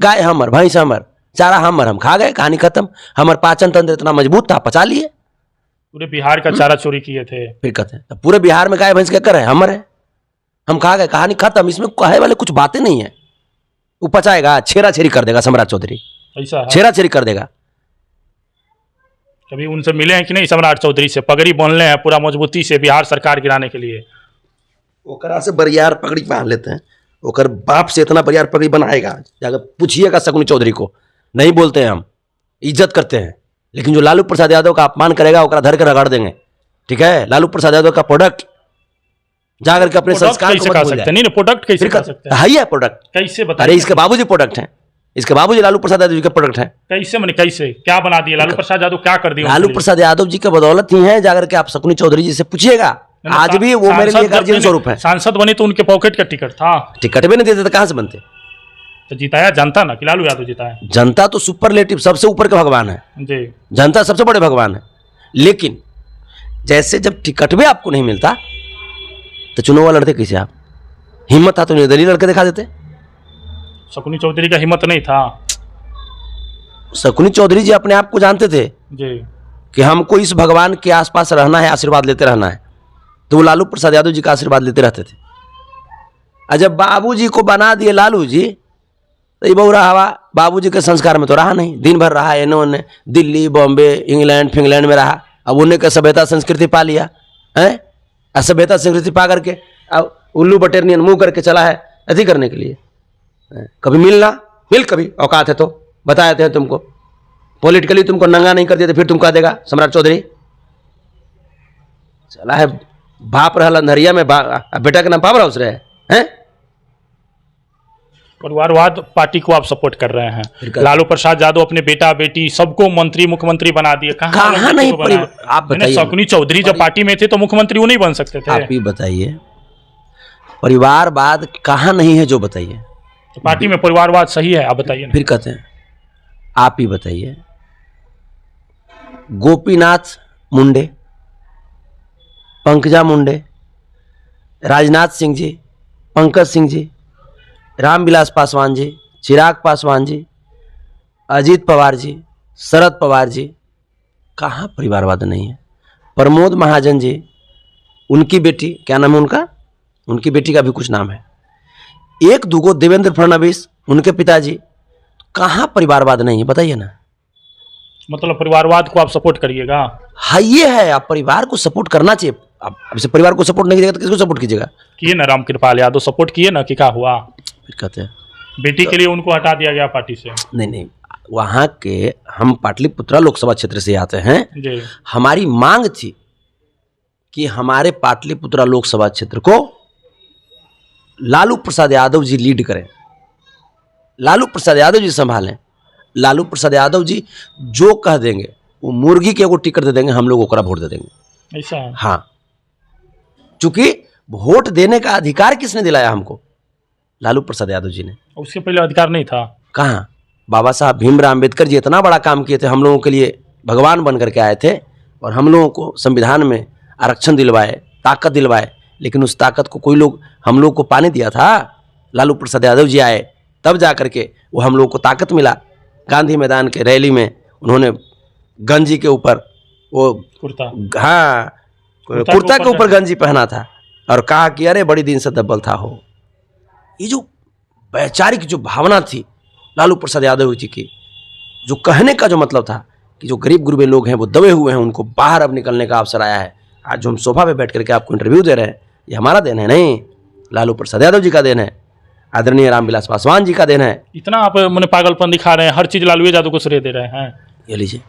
गाय हमर, भैंस हमर, चारा हमर, हम खा गए, कहानी खत्म। हमार पाचन तंत्र इतना मजबूत था, पचा लिए। पूरे बिहार का चारा चोरी किए थे। फिर कहते हैं पूरे बिहार में गाय भैंस क्या कर रहे हैं, हमर है, हम खा गए, कहानी खत्म। इसमें कहे वाले कुछ बातें नहीं है। वो पचाएगा, छेरा छेरी कर देगा सम्राट चौधरी, ऐसा है? छेरा छेरी कर देगा। कभी उनसे मिले हैं कि नहीं सम्राट चौधरी से? पगड़ी बांधले हैं पूरा मजबूती से बिहार सरकार गिराने के लिए। ओकरा से बरियार पगड़ी बांध लेते हैं, ओकर बाप से इतना बरियार पगड़ी बनाएगा, जाकर पूछिएगा शकुनी चौधरी को। नहीं बोलते हैं हम, इज्जत करते हैं, लेकिन जो लालू प्रसाद यादव का अपमान करेगा ओकरा धर के रगड़ देंगे। ठीक है, लालू प्रसाद यादव का प्रोडक्ट जाकर के अपने संस्कार को मत भूल जाए। नहीं, प्रोडक्ट कैसे खा सकते हैं? है ही है प्रोडक्ट, कैसे बताइए? अरे इसके बाबूजी प्रोडक्ट हैं, इसके बाबूजी लालू प्रसाद यादव जी के प्रोडक्ट हैं। कैसे मैंने, कैसे क्या बना दिया लालू प्रसाद यादव, क्या कर दिया? लालू प्रसाद यादव जी के बदौलत ही है, जाकर के आप शकुनी चौधरी जी से पूछिएगा। आज भी वो मेरे लिए गार्जियन स्वरूप है। सांसद बने तो उनके पॉकेट का टिकट था, टिकट भी नहीं देते तो कहां से बनते? तो जिताया जनता ना, कि लालू यादव जिताया? जनता तो सुपरलेटिव, सबसे ऊपर के भगवान है जी, जनता सबसे बड़े भगवान है। लेकिन जैसे जब टिकट भी आपको नहीं मिलता तो चुनाव लड़ते कैसे आप? हिम्मत था तो निर्दलीय लड़के दिखा देते। शकुनी चौधरी का हिम्मत नहीं था। शकुनी चौधरी जी अपने आप को जानते थे जी, कि हमको इस भगवान के आसपास रहना है, आशीर्वाद लेते रहना है, तो वो लालू प्रसाद यादव जी का आशीर्वाद लेते रहते थे। और जब बाबू जी को बना दिए लालू जी, तो ये बहु रहा बाबू जी के संस्कार में तो रहा नहीं। दिन भर रहा एने ओने, दिल्ली बॉम्बे इंग्लैंड फिंगलैंड में रहा। अब उन्हें का सभ्यता संस्कृति पा लिया है, असभ्यता संस्कृति पा करके अब उल्लू बटेरनियन मुंह करके चला है अति करने के लिए। कभी मिल कभी औकात है तो बताए थे तुमको, पॉलिटिकली तुमको नंगा नहीं कर दिया तो फिर तुम कह देगा सम्राट चौधरी चला है बाप रहा अंधरिया में, बेटा के नाम पाप रहा उस रहे हैं। परिवारवाद पार्टी को आप सपोर्ट कर रहे हैं। लालू प्रसाद यादव अपने बेटा बेटी सबको मंत्री मुख्यमंत्री बना दिए। कहाँ नहीं, आप बताइए। शकुनी चौधरी जब पार्टी में थे तो मुख्यमंत्री वो नहीं बन सकते थे? आप ही बताइए, परिवारवाद कहाँ नहीं है जो बताइए। तो पार्टी में परिवारवाद सही है, आप बताइए। फिर कहते हैं आप ही बताइए। गोपीनाथ मुंडे, पंकजा मुंडे, राजनाथ सिंह जी, पंकज सिंह जी, रामविलास पासवान जी, चिराग पासवान जी, अजीत पवार जी, शरद पवार जी, कहाँ परिवारवाद नहीं है। प्रमोद महाजन जी, उनकी बेटी क्या नाम है उनकी बेटी का भी कुछ नाम है। एक दूगो देवेंद्र फडणवीस, उनके पिताजी, कहाँ परिवारवाद नहीं है बताइए ना। मतलब परिवारवाद को आप सपोर्ट करिएगा? हाँ ये है, आप परिवार को सपोर्ट करना चाहिए। आप इसे परिवार को सपोर्ट नहीं कीजिएगा तो किसको सपोर्ट कीजिएगा? किए ना, रामकृपाल यादव सपोर्ट किए ना, कि क्या हुआ? फिर कहते हैं बेटी के लिए उनको हटा दिया गया पार्टी से। नहीं, वहाँ के हम पाटलिपुत्रा लोकसभा क्षेत्र से आते हैं जी। हमारी मांग थी कि हमारे पाटलिपुत्रा लोकसभा क्षेत्र को लालू प्रसाद यादव जी लीड करें, लालू प्रसाद यादव जी संभालें। लालू प्रसाद यादव जी जो कह देंगे, वो मुर्गी के एगो टिकट दे देंगे, हम लोग ओकरा वोट दे देंगे। ऐसा? हाँ, चूंकि वोट देने का अधिकार किसने दिलाया हमको? लालू प्रसाद यादव जी ने। उसके पहले अधिकार नहीं था? कहाँ? बाबा साहब भीमराव अम्बेडकर जी इतना बड़ा काम किए थे, हम लोगों के लिए भगवान बन करके आए थे और हम लोगों को संविधान में आरक्षण दिलवाए, ताकत दिलवाए, लेकिन उस ताकत को कोई लोग हम लोग को पाने दिया था? लालू प्रसाद यादव जी आए तब जा करके वो हम लोग को ताकत मिला। गांधी मैदान के रैली में उन्होंने गंजी के ऊपर वो कुर्ता, हाँ कुर्ता के ऊपर गंजी पहना था और कहा कि अरे बड़ी दिन से दब्बल था हो। ये जो वैचारिक जो भावना थी लालू प्रसाद यादव जी की, जो कहने का जो मतलब था कि जो गरीब गुरबे लोग हैं वो दबे हुए हैं, उनको बाहर अब निकलने का अवसर आया है। आज जो हम सोफा पे बैठ करके आपको इंटरव्यू दे रहे हैं, ये हमारा देन है नहीं, लालू प्रसाद यादव जी का देन है, आदरणीय रामविलास पासवान जी का देन है। इतना आप मैंने पागलपन दिखा रहे हैं, हर चीज लालू यादव को श्रेय दे रहे हैं। ये लीजिए,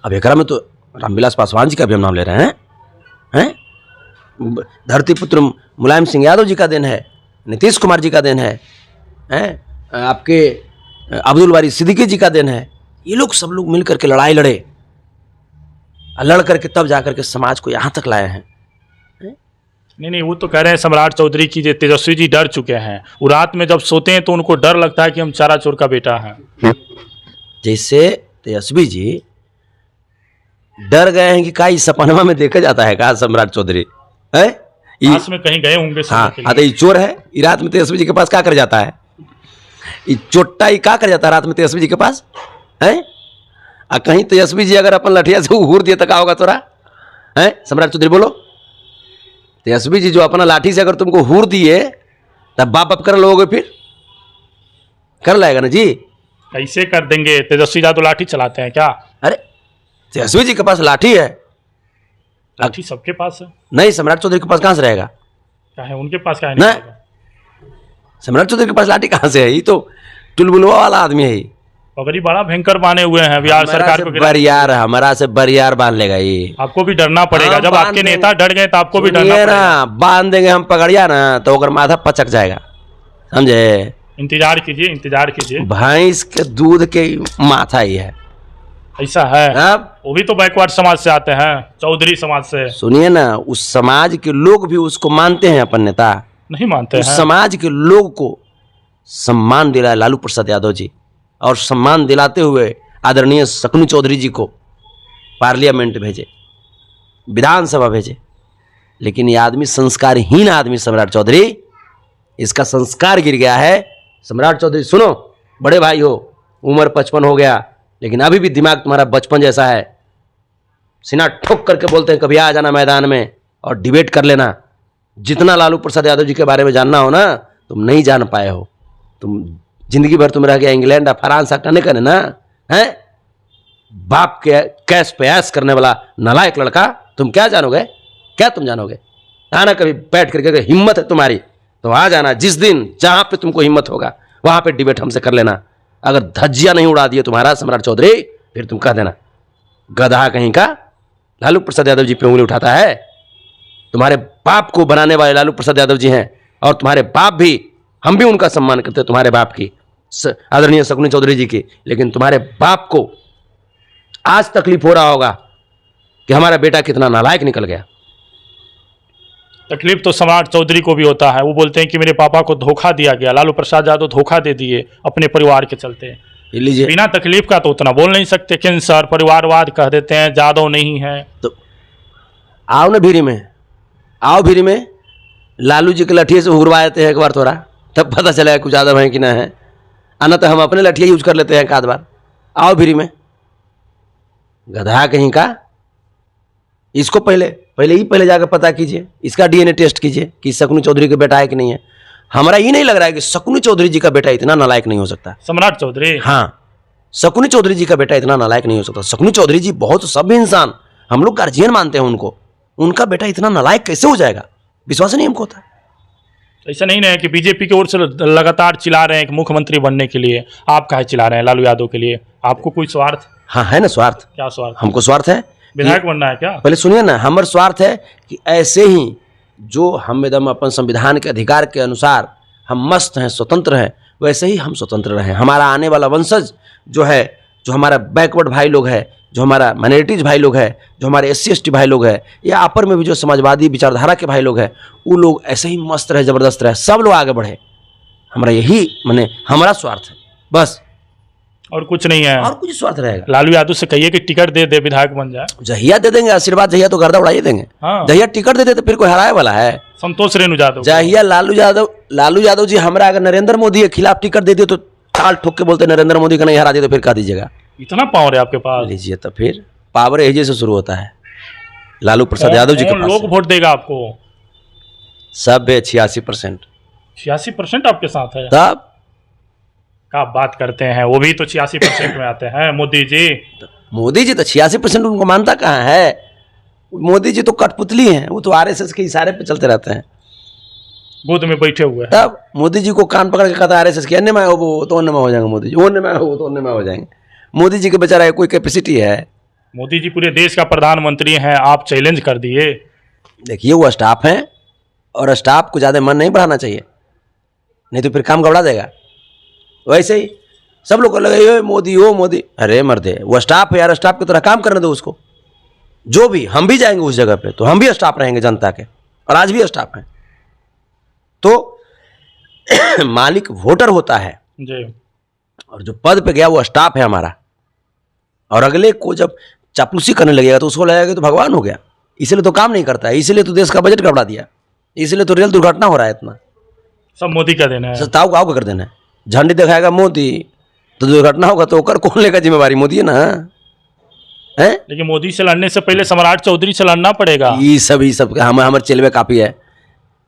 अब एकरा में तो रामविलास पासवान जी का भी हम नाम ले रहे हैं। धरती पुत्र मुलायम सिंह यादव जी का देन है, नीतीश कुमार जी का देन है, आपके अब्दुल बारी सिद्दीकी जी का देन है। ये लोग सब लोग मिल करके लड़ाई लड़े, लड़ करके तब जा करके समाज को यहाँ तक लाए हैं। नहीं, वो तो कह रहे हैं सम्राट चौधरी की तेजस्वी जी डर चुके हैं। वो रात में जब सोते हैं तो उनको डर लगता है कि हम चारा चोर का बेटा है। जैसे तेजस्वी जी डर गए हैं कि का इस सपनमा में देखा जाता है, कहा सम्राट चौधरी है में कहीं गए होंगे। हाँ, तो ये चोर है, रात में तेजस्वी जी के पास क्या कर जाता है? ये चोट्टा ही का कर जाता रात में तेजस्वी जी के पास है? कहीं तेजस्वी जी अगर अपन लठिया से हुर दिए तो क्या होगा तोरा है? सम्राट चौधरी बोलो, तेजस्वी जी जो अपना लाठी से अगर तुमको हुर दिए तब बाप बाप कर लोगे, फिर कर लाएगा ना जी? कैसे कर देंगे? तेजस्वी यादव लाठी चलाते हैं क्या? अरे तेजस्वी जी के पास लाठी है, लाठी सबके पास है। नहीं सम्राट चौधरी के पास कहां से रहेगा? क्या है उनके पास? क्या है? नहीं। नहीं रहेगा। सम्राट चौधरी के पास लाठी कहां से है? ये तो टुलबुलवा वाला आदमी है। ये पगड़ी बड़ा भयंकर बांधे हुए हैं बिहार सरकार को। बरियार हमारा से बरियार बांध लेगा ये। आपको भी डरना पड़ेगा। हाँ, जब बांध आपके देंगे। नेता डर गए तो आपको भी डरना सुनिए पड़ेगा। ना, बांध देंगे हम पगड़िया ना तो अगर माथा पचक जाएगा, समझे? इंतजार कीजिए, इंतजार कीजिए। भैंस के दूध के माथा ही है। ऐसा है? अब वो भी तो बैकवर्ड समाज से आते हैं, चौधरी समाज से। सुनिए ना, उस समाज के लोग भी उसको मानते हैं अपन नेता। नहीं मानते उस हैं। समाज के लोग को सम्मान दिलाया लालू प्रसाद यादव जी, और सम्मान दिलाते हुए आदरणीय शकुनी चौधरी जी को पार्लियामेंट भेजे, विधानसभा भेजे। लेकिन ये आदमी संस्कारहीन आदमी, सम्राट चौधरी, इसका संस्कार गिर गया है। सम्राट चौधरी सुनो, बड़े भाई हो, उम्र 55 हो गया, लेकिन अभी भी दिमाग तुम्हारा बचपन जैसा है। सीना ठोक करके बोलते हैं कभी आ जाना मैदान में और डिबेट कर लेना। जितना लालू प्रसाद यादव जी के बारे में जानना हो ना, तुम नहीं जान पाए हो। तुम जिंदगी भर तुम रह गया इंग्लैंड और फ्रांस करने का ना है? बाप के कैश पे ऐश करने वाला नालायक लड़का, तुम क्या जानोगे? क्या तुम जानोगे? आना कभी बैठ करके, हिम्मत है तुम्हारी तो आ जाना। जिस दिन जहां पे तुमको हिम्मत होगा वहां पे डिबेट हमसे कर लेना। अगर धज्जिया नहीं उड़ा दिए तुम्हारा सम्राट चौधरी, फिर तुम कह देना गधा कहीं का लालू प्रसाद यादव जी पे उंगली उठाता है। तुम्हारे बाप को बनाने वाले लालू प्रसाद यादव जी हैं, और तुम्हारे बाप भी, हम भी उनका सम्मान करते हैं, तुम्हारे बाप की, आदरणीय शकुनी चौधरी जी की। लेकिन तुम्हारे बाप को आज तकलीफ हो रहा होगा कि हमारा बेटा कितना नालायक निकल गया। तकलीफ तो सम्राट चौधरी को भी होता है। वो बोलते हैं कि मेरे पापा को धोखा दिया गया, लालू प्रसाद यादव धोखा दे दिए अपने परिवार के चलते। लीजिए, बिना तकलीफ का तो उतना बोल नहीं सकते। कैंसर, परिवारवाद कह देते हैं, यादव नहीं है। तो आओ ना भीरी में, आओ भीरी में, लालू जी के लठिए से हुरवा देते हैं एक बार थोड़ा, तब पता चलेगा कुछ यादव है कि ना है। आना तो हम अपने लठिए यूज कर लेते हैं एक आध बार। आओ भीरी में, गधा कहीं का। इसको पहले जाकर पता कीजिए, इसका डीएनए टेस्ट कीजिए कि शकुनी चौधरी का बेटा है कि नहीं है। हमारा ये नहीं लग रहा है कि शकुनी चौधरी जी का बेटा इतना नालायक नहीं हो सकता। सम्राट चौधरी? हाँ, शकुनी चौधरी जी का बेटा इतना नालायक नहीं हो सकता। शकुनी चौधरी जी बहुत सभ्य इंसान, हम लोग गार्जियन मानते हैं उनको, उनका बेटा इतना नालायक कैसे हो जाएगा? विश्वास नहीं हमको होता। ऐसा नहीं है कि बीजेपी की ओर से लगातार चिल्ला रहे हैं कि मुख्यमंत्री बनने के लिए। आप काहे चिल्ला रहे हैं लालू यादव के लिए? आपको कोई स्वार्थ? हाँ है ना स्वार्थ। क्या स्वार्थ? हमको स्वार्थ है, विधायक बनना है क्या? पहले सुनिए ना, हमारा स्वार्थ है कि ऐसे ही जो हम एकदम अपन संविधान के अधिकार के अनुसार हम मस्त हैं, स्वतंत्र हैं, वैसे ही हम स्वतंत्र रहें। हमारा आने वाला वंशज जो है, जो हमारा बैकवर्ड भाई लोग है, जो हमारा माइनॉरिटीज भाई लोग है, जो हमारे SC ST भाई लोग है, या अपर में भी जो समाजवादी विचारधारा के भाई लोग हैं, वो लोग ऐसे ही मस्त रहे, जबरदस्त रहे, सब लोग आगे बढ़े। हमारा यही माने हमारा स्वार्थ है, बस, और कुछ नहीं है। और कुछ स्वार्थ रहेगा? लालू यादव से कहिए कि टिकट दे दे, विधायक बन जाए। जहिया दे देंगे आशीर्वाद, जहिया तो गर्दा उड़ाइए देंगे। हाँ। जहिया टिकट दे दे तो फिर कोई हराए वाला है? संतोष रेणु यादव। जहिया लालू यादव जी हमरा अगर नरेंद्र मोदी के खिलाफ टिकट दे दिए तो ताल ठोक के बोलते नरेंद्र मोदी का नहीं हरा दिए तो फिर कह दीजिएगा। इतना पावर है आपके पास? लीजिए, तो फिर पावर एजे से शुरू होता है लालू प्रसाद यादव जी के पास। लोग वोट देगा आपको? सब 86%। 86% आपके साथ है? तब क्या बात करते हैं, वो भी तो 86% में आते हैं मोदी जी। मोदी जी तो 86% उनको मानता कहाँ है? मोदी जी तो कठपुतली हैं, वो तो RSS के इशारे पे चलते रहते हैं, गोद में बैठे हुए हैं। तब मोदी जी को कान पकड़ के कहता है RSS के अन्य में वो तो अन्य में हो जाएंगे, मोदी जी अन्य में हो तो अन्य में हो जाएंगे। मोदी जी के बेचारा कोई कैपेसिटी है? मोदी जी पूरे देश का प्रधानमंत्री हैं, आप चैलेंज कर दिए। देखिए, वो स्टाफ हैं, और स्टाफ को ज़्यादा मन नहीं बढ़ाना चाहिए, नहीं तो फिर काम गड़बड़ा देगा। वैसे ही सब लोग को लगे ये मोदी हो मोदी, अरे मर्दे वो स्टाफ है यार, स्टाफ की तरह काम करने दो उसको। जो भी, हम भी जाएंगे उस जगह पे तो हम भी स्टाफ रहेंगे जनता के, और आज भी स्टाफ हैं। तो मालिक वोटर होता है जी, और जो पद पे गया वो स्टाफ है हमारा। और अगले को जब चापलूसी करने लगेगा तो उसको लगेगा तो भगवान हो गया, इसलिए तो काम नहीं करता है, इसलिए तो देश का बजट गड़बड़ा दिया, इसलिए तो रेल दुर्घटना हो रहा है इतना। सब मोदी का देना है। ताऊ का कर देना है। झंडी दिखाएगा मोदी तो दुर्घटना होगा तो ओकर कौन लेगा जिम्मेवारी? मोदी है ना। है लेकिन मोदी से लड़ने से पहले सम्राट चौधरी से लड़ना पड़ेगा। ये सब हमारे चेलवे काफी है।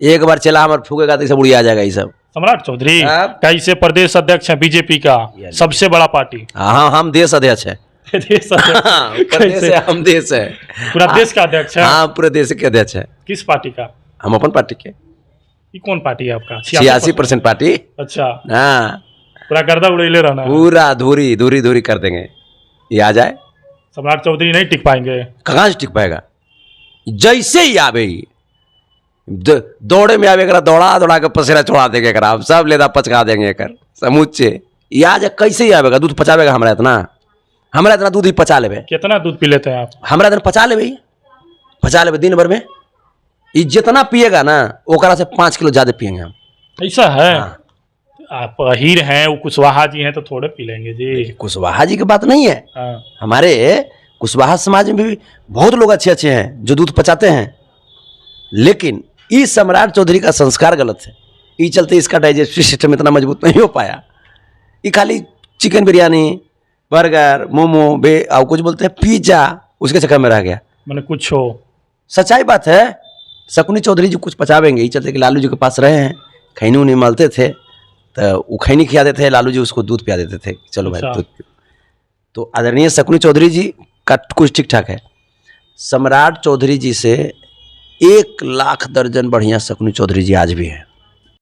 एक बार चला हमारे फूकेगा तो ये सब उड़िया जाएगा ये सब। सम्राट चौधरी आप- कैसे प्रदेश अध्यक्ष है बीजेपी का, सबसे बड़ा पार्टी। हाँ हम देश अध्यक्ष है। देश अध्यक्ष प्रदेश कैसे? है, हम देश है। पूरा देश का अध्यक्ष है। हाँ पूरे देश के अध्यक्ष है। किस पार्टी का? हम अपन पार्टी के ये कौन पार्टी है आपका? 86% पार्टी। अच्छा, हाँ पूरा गर्दा उड़ेले रहना है। पूरा धूरी कर देंगे। ये आ जाए सम्राट चौधरी नहीं टिक पाएंगे। कहाँ से टिक पाएगा? जैसे ही आवे ही दौड़े में आवे, दौड़ा के पसेरा छोड़ा देंगे, हम सब लेदा पचका देंगे कर समूचे। ये आ जाए कैसे ही आवेगा? दूध पचावेगा हमरा इतना दूध ही पचा लेवे। कितना दूध पी लेते हैं आप? हमरा इतना पचा लेवे दिन भर में। ये जितना पिएगा ना ओकरा से 5 किलो ज्यादा पिएंगे हम। ऐसा है? हाँ। आप अहीर हैं, वो कुशवाहा जी हैं तो थोड़े पी लेंगे जी। कुशवाहा जी की बात नहीं है। हाँ। हमारे कुशवाहा समाज में भी बहुत लोग अच्छे हैं जो दूध पचाते हैं, लेकिन इस सम्राट चौधरी का संस्कार गलत है। इस चलते इसका डाइजेस्टिव सिस्टम इतना मजबूत नहीं हो पाया। ये खाली चिकन बिरयानी, बर्गर, मोमो और कुछ बोलते हैं पिज्जा, उसके चक्कर में रह गया। मैंने कुछ हो। सच्चाई बात है, शकुनी चौधरी जी कुछ पचावेंगे। ये चलते कि लालू जी के पास रहे हैं, खैनी उनी मलते थे तो वो खैनी खिला देते थे, लालू जी उसको दूध पिला देते थे। चलो भाई अच्छा। दूध पियो। तो आदरणीय शकुनी चौधरी जी का कुछ ठीक ठाक है। सम्राट चौधरी जी से 1 लाख दर्जन बढ़िया शकुनी चौधरी जी आज भी हैं।